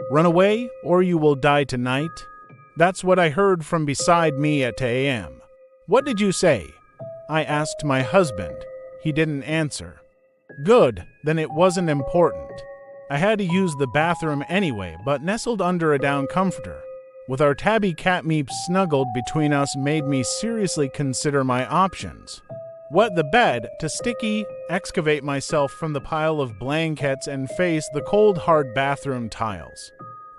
Run away, or you will die tonight? That's what I heard from beside me at 2 a.m. What did you say? I asked my husband. He didn't answer. Good, then it wasn't important. I had to use the bathroom anyway, but nestled under a down comforter, with our tabby cat Meeps snuggled between us, made me seriously consider my options. Wet the bed to sticky, excavate myself from the pile of blankets and face the cold hard bathroom tiles.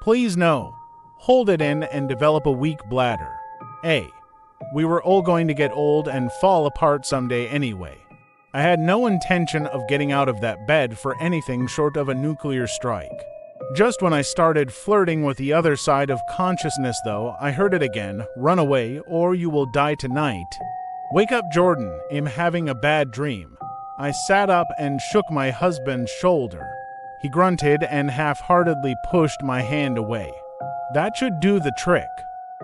Please no. Hold it in and develop a weak bladder. We were all going to get old and fall apart someday anyway. I had no intention of getting out of that bed for anything short of a nuclear strike. Just when I started flirting with the other side of consciousness, though, I heard it again, run away or you will die tonight. Wake up, Jordan, I'm having a bad dream. I sat up and shook my husband's shoulder. He grunted and half-heartedly pushed my hand away. That should do the trick.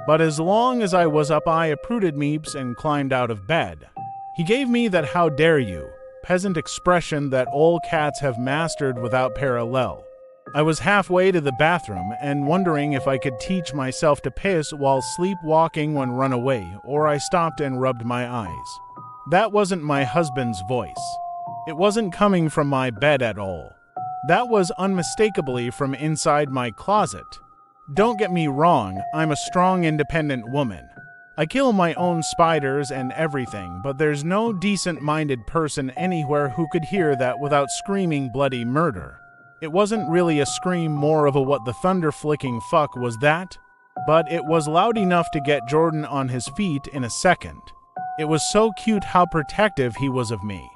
But as long as I was up, I uprooted Meeps and climbed out of bed. He gave me that "how dare you" peasant expression that all cats have mastered without parallel. I was halfway to the bathroom and wondering if I could teach myself to piss while sleepwalking when run away, or I stopped and rubbed my eyes. That wasn't my husband's voice. It wasn't coming from my bed at all. That was unmistakably from inside my closet. Don't get me wrong, I'm a strong, independent woman. I kill my own spiders and everything, but there's no decent-minded person anywhere who could hear that without screaming bloody murder. It wasn't really a scream, more of a "what the thunder-flicking fuck was that?" But it was loud enough to get Jordan on his feet in a second. It was so cute how protective he was of me.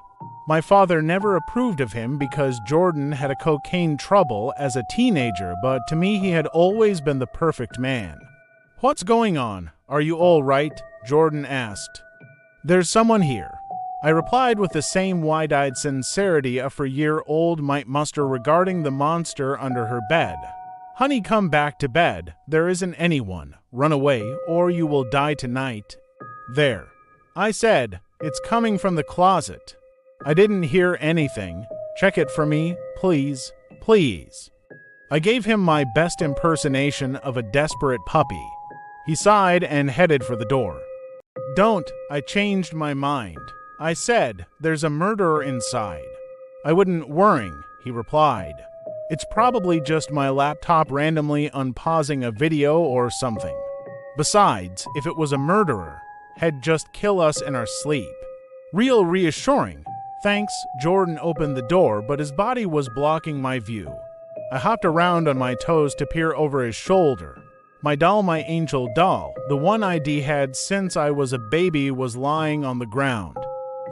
My father never approved of him because Jordan had a cocaine trouble as a teenager, but to me he had always been the perfect man. What's going on? Are you all right? Jordan asked. There's someone here. I replied with the same wide-eyed sincerity a 4-year-old might muster regarding the monster under her bed. Honey, come back to bed. There isn't anyone. Run away, or you will die tonight. There. I said, it's coming from the closet. I didn't hear anything. Check it for me, please, please. I gave him my best impersonation of a desperate puppy. He sighed and headed for the door. Don't, I changed my mind. I said, there's a murderer inside. I wouldn't worry, he replied. It's probably just my laptop randomly unpausing a video or something. Besides, if it was a murderer, he'd just kill us in our sleep. Real reassuring. Thanks. Jordan opened the door, but his body was blocking my view. I hopped around on my toes to peer over his shoulder. My doll, my angel doll, the one I'd had since I was a baby, was lying on the ground.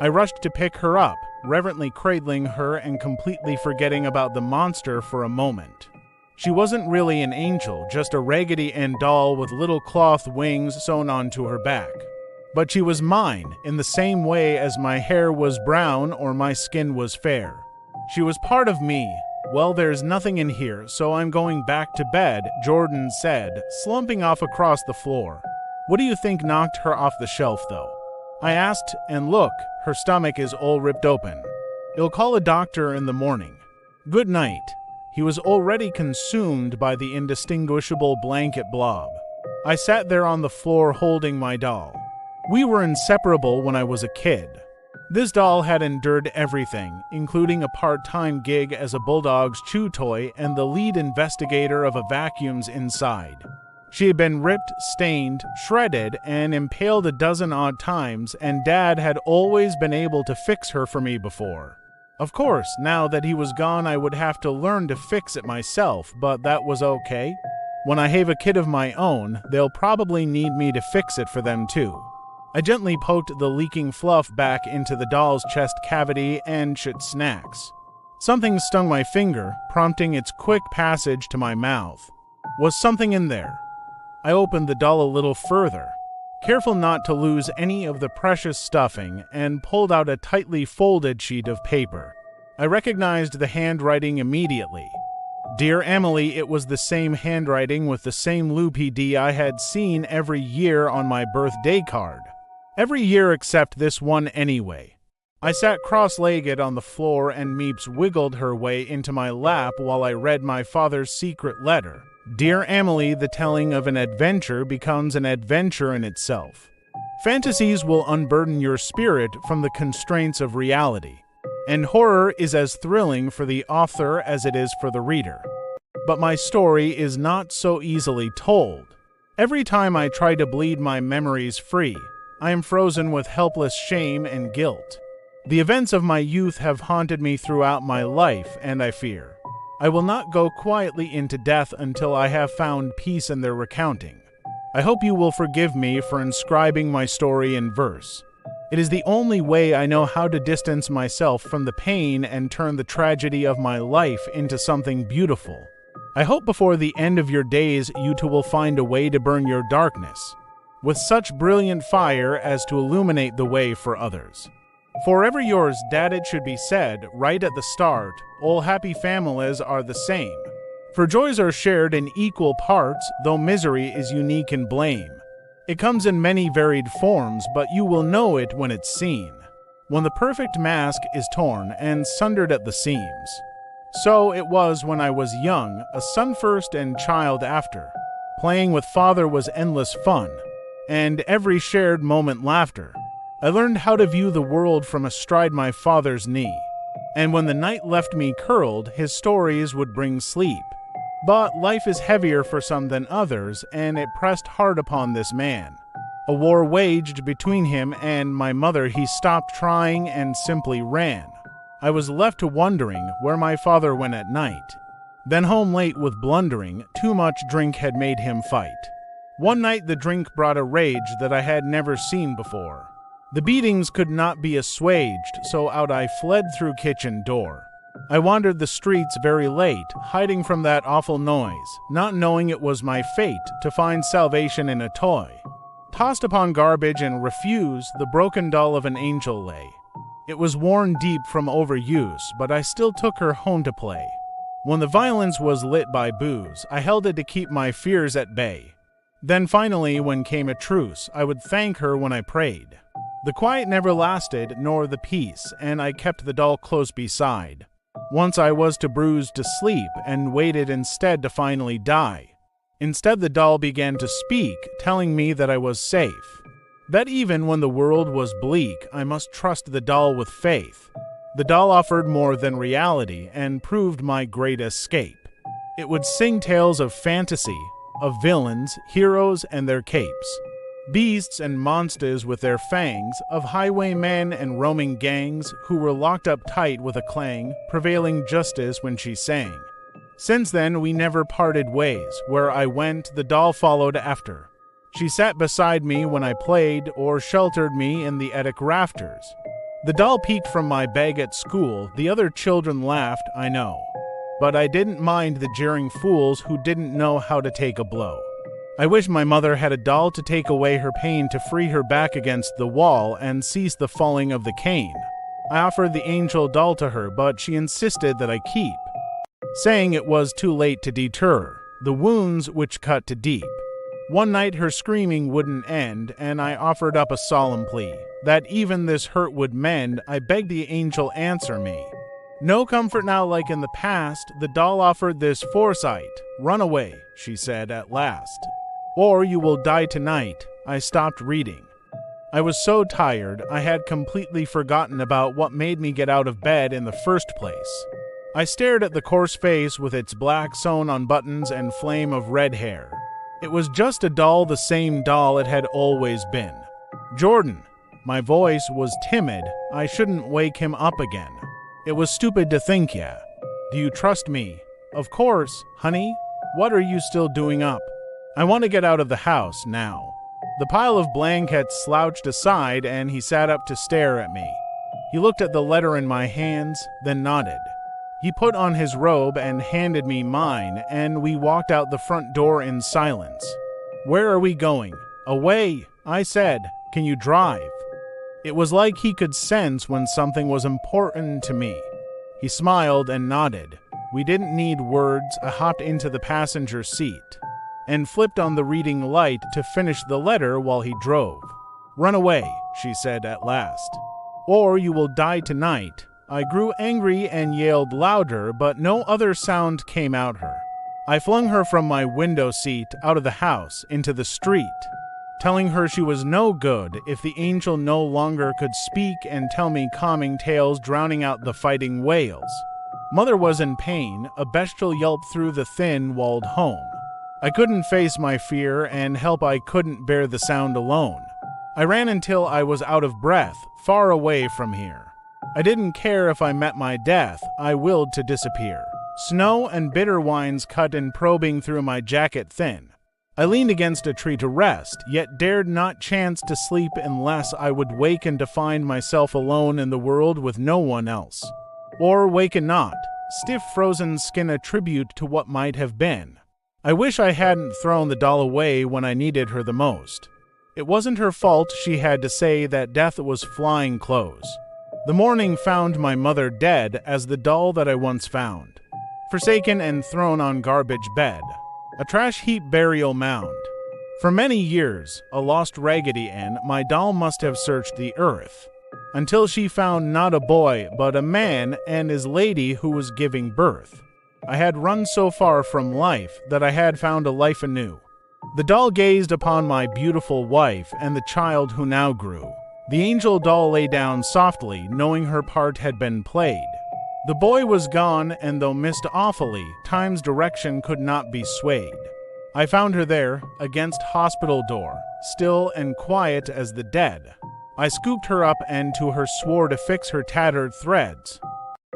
I rushed to pick her up, reverently cradling her and completely forgetting about the monster for a moment. She wasn't really an angel, just a Raggedy Ann doll with little cloth wings sewn onto her back. But she was mine, in the same way as my hair was brown or my skin was fair. She was part of me. Well, there's nothing in here, so I'm going back to bed, Jordan said, slumping off across the floor. What do you think knocked her off the shelf, though? I asked, and look, her stomach is all ripped open. You'll call a doctor in the morning. Good night. He was already consumed by the indistinguishable blanket blob. I sat there on the floor holding my doll. We were inseparable when I was a kid. This doll had endured everything, including a part-time gig as a bulldog's chew toy and the lead investigator of a vacuum's inside. She had been ripped, stained, shredded, and impaled a dozen odd times, and Dad had always been able to fix her for me before. Of course, now that he was gone, I would have to learn to fix it myself, but that was okay. When I have a kid of my own, they'll probably need me to fix it for them too. I gently poked the leaking fluff back into the doll's chest cavity and shit snacks. Something stung my finger, prompting its quick passage to my mouth. Was something in there? I opened the doll a little further, careful not to lose any of the precious stuffing, and pulled out a tightly folded sheet of paper. I recognized the handwriting immediately. Dear Emily, it was the same handwriting with the same loopy D I had seen every year on my birthday card. Every year except this one anyway. I sat cross-legged on the floor and Meeps wiggled her way into my lap while I read my father's secret letter. Dear Emily, the telling of an adventure becomes an adventure in itself. Fantasies will unburden your spirit from the constraints of reality, and horror is as thrilling for the author as it is for the reader. But my story is not so easily told. Every time I try to bleed my memories free, I am frozen with helpless shame and guilt. The events of my youth have haunted me throughout my life, and I fear I will not go quietly into death until I have found peace in their recounting. I hope you will forgive me for inscribing my story in verse. It is the only way I know how to distance myself from the pain and turn the tragedy of my life into something beautiful. I hope before the end of your days you too will find a way to burn your darkness with such brilliant fire as to illuminate the way for others. Forever yours, Dad, it should be said, right at the start, all happy families are the same. For joys are shared in equal parts, though misery is unique in blame. It comes in many varied forms, but you will know it when it's seen, when the perfect mask is torn and sundered at the seams. So it was when I was young, a son first and child after. Playing with father was endless fun, and every shared moment laughter. I learned how to view the world from astride my father's knee, and when the night left me curled, his stories would bring sleep. But life is heavier for some than others, and it pressed hard upon this man. A war waged between him and my mother. He stopped trying and simply ran. I was left to wondering where my father went at night. Then home late with blundering, too much drink had made him fight. One night the drink brought a rage that I had never seen before. The beatings could not be assuaged, so out I fled through kitchen door. I wandered the streets very late, hiding from that awful noise, not knowing it was my fate to find salvation in a toy. Tossed upon garbage and refused, the broken doll of an angel lay. It was worn deep from overuse, but I still took her home to play. When the violence was lit by booze, I held it to keep my fears at bay. Then finally, when came a truce, I would thank her when I prayed. The quiet never lasted, nor the peace, and I kept the doll close beside. Once I was too bruised to sleep, and waited instead to finally die. Instead the doll began to speak, telling me that I was safe. That even when the world was bleak, I must trust the doll with faith. The doll offered more than reality, and proved my great escape. It would sing tales of fantasy, of villains, heroes, and their capes. Beasts and monsters with their fangs, of highwaymen and roaming gangs who were locked up tight with a clang, prevailing justice when she sang. Since then we never parted ways. Where I went, the doll followed after. She sat beside me when I played, or sheltered me in the attic rafters. The doll peeked from my bag at school. The other children laughed, I know. But I didn't mind the jeering fools who didn't know how to take a blow. I wish my mother had a doll to take away her pain, to free her back against the wall and cease the falling of the cane. I offered the angel doll to her, but she insisted that I keep, saying it was too late to deter the wounds which cut too deep. One night her screaming wouldn't end, and I offered up a solemn plea that even this hurt would mend. I begged the angel answer me. No comfort now like in the past. The doll offered this foresight. Run away, she said at last, or you will die tonight. I stopped reading. I was so tired, I had completely forgotten about what made me get out of bed in the first place. I stared at the coarse face with its black sewn-on buttons and flame of red hair. It was just a doll, the same doll it had always been. Jordan. My voice was timid. I shouldn't wake him up again. It was stupid to think, yeah. Do you trust me? Of course, honey. What are you still doing up? I want to get out of the house now. The pile of blankets slouched aside, and he sat up to stare at me. He looked at the letter in my hands, then nodded. He put on his robe and handed me mine, and we walked out the front door in silence. Where are we going? Away, I said. Can you drive? It was like he could sense when something was important to me. He smiled and nodded. We didn't need words. I hopped into the passenger seat and flipped on the reading light to finish the letter while he drove. Run away, she said at last, or you will die tonight. I grew angry and yelled louder, but no other sound came out her. I flung her from my window seat out of the house into the street, telling her she was no good if the angel no longer could speak and tell me calming tales drowning out the fighting wails. Mother was in pain, a bestial yelp through the thin-walled home. I couldn't face my fear, and help I couldn't bear the sound alone. I ran until I was out of breath, far away from here. I didn't care if I met my death, I willed to disappear. Snow and bitter winds cut and probing through my jacket thin. I leaned against a tree to rest, yet dared not chance to sleep unless I would waken to find myself alone in the world with no one else. Or waken not, stiff frozen skin a tribute to what might have been. I wish I hadn't thrown the doll away when I needed her the most. It wasn't her fault she had to say that death was flying close. The morning found my mother dead as the doll that I once found, forsaken and thrown on garbage bed, a trash heap burial mound. For many years, a lost Raggedy Ann, my doll must have searched the earth, until she found not a boy but a man and his lady who was giving birth. I had run so far from life that I had found a life anew. The doll gazed upon my beautiful wife and the child who now grew. The angel doll lay down softly, knowing her part had been played. The boy was gone, and though missed awfully, time's direction could not be swayed. I found her there, against hospital door, still and quiet as the dead. I scooped her up and to her swore to fix her tattered threads.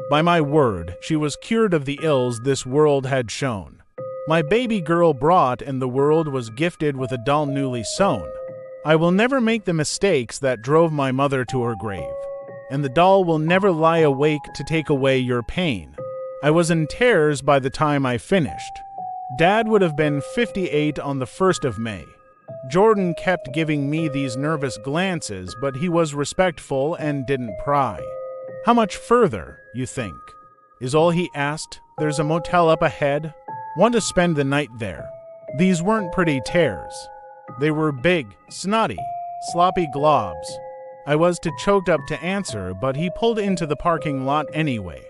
By my word, she was cured of the ills this world had shown. My baby girl brought, and the world was gifted with a doll newly sewn. I will never make the mistakes that drove my mother to her grave, and the doll will never lie awake to take away your pain. I was in tears by the time I finished. Dad would have been 58 on the 1st of May. Jordan kept giving me these nervous glances, but he was respectful and didn't pry. How much further, you think? Is all he asked. There's a motel up ahead. Want to spend the night there. These weren't pretty tears. They were big, snotty, sloppy globs. I was too choked up to answer, but he pulled into the parking lot anyway.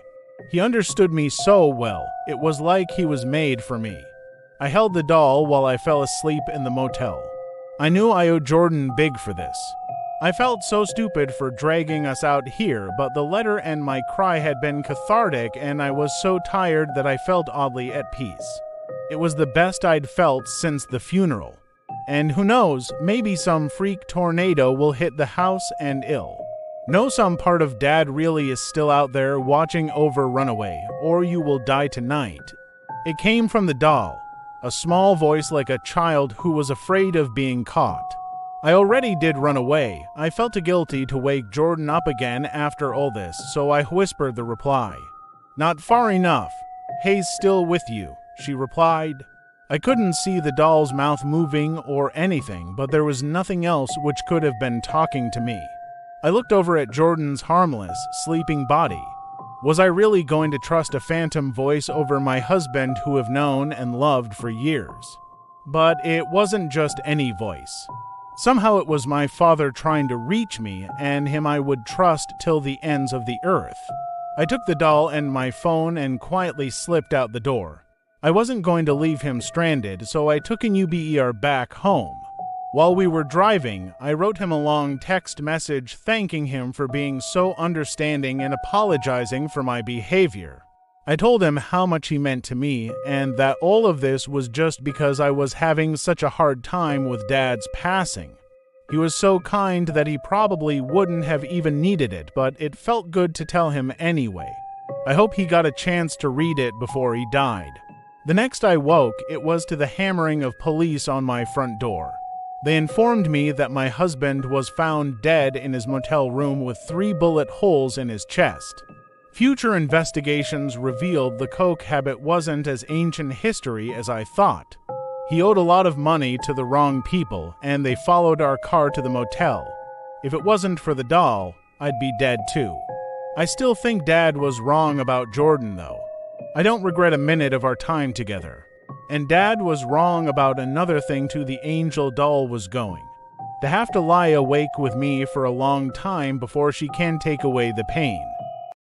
He understood me so well, it was like he was made for me. I held the doll while I fell asleep in the motel. I knew I owed Jordan big for this. I felt so stupid for dragging us out here, but the letter and my cry had been cathartic, and I was so tired that I felt oddly at peace. It was the best I'd felt since the funeral. And who knows, maybe some freak tornado will hit the house and ill. Know some part of Dad really is still out there watching over Runaway, or you will die tonight. It came from the doll, a small voice like a child who was afraid of being caught. I already did run away. I felt guilty to wake Jordan up again after all this, so I whispered the reply. Not far enough. Hay's still with you, she replied. I couldn't see the doll's mouth moving or anything, but there was nothing else which could have been talking to me. I looked over at Jordan's harmless, sleeping body. Was I really going to trust a phantom voice over my husband who I've known and loved for years? But it wasn't just any voice. Somehow it was my father trying to reach me, and him I would trust till the ends of the earth. I took the doll and my phone and quietly slipped out the door. I wasn't going to leave him stranded, so I took an Uber back home. While we were driving, I wrote him a long text message thanking him for being so understanding and apologizing for my behavior. I told him how much he meant to me, and that all of this was just because I was having such a hard time with Dad's passing. He was so kind that he probably wouldn't have even needed it, but it felt good to tell him anyway. I hope he got a chance to read it before he died. The next I woke, it was to the hammering of police on my front door. They informed me that my husband was found dead in his motel room with 3 bullet holes in his chest. Future investigations revealed the coke habit wasn't as ancient history as I thought. He owed a lot of money to the wrong people, and they followed our car to the motel. If it wasn't for the doll, I'd be dead too. I still think Dad was wrong about Jordan, though. I don't regret a minute of our time together. And Dad was wrong about another thing too. The angel doll was going to have to lie awake with me for a long time before she can take away the pain.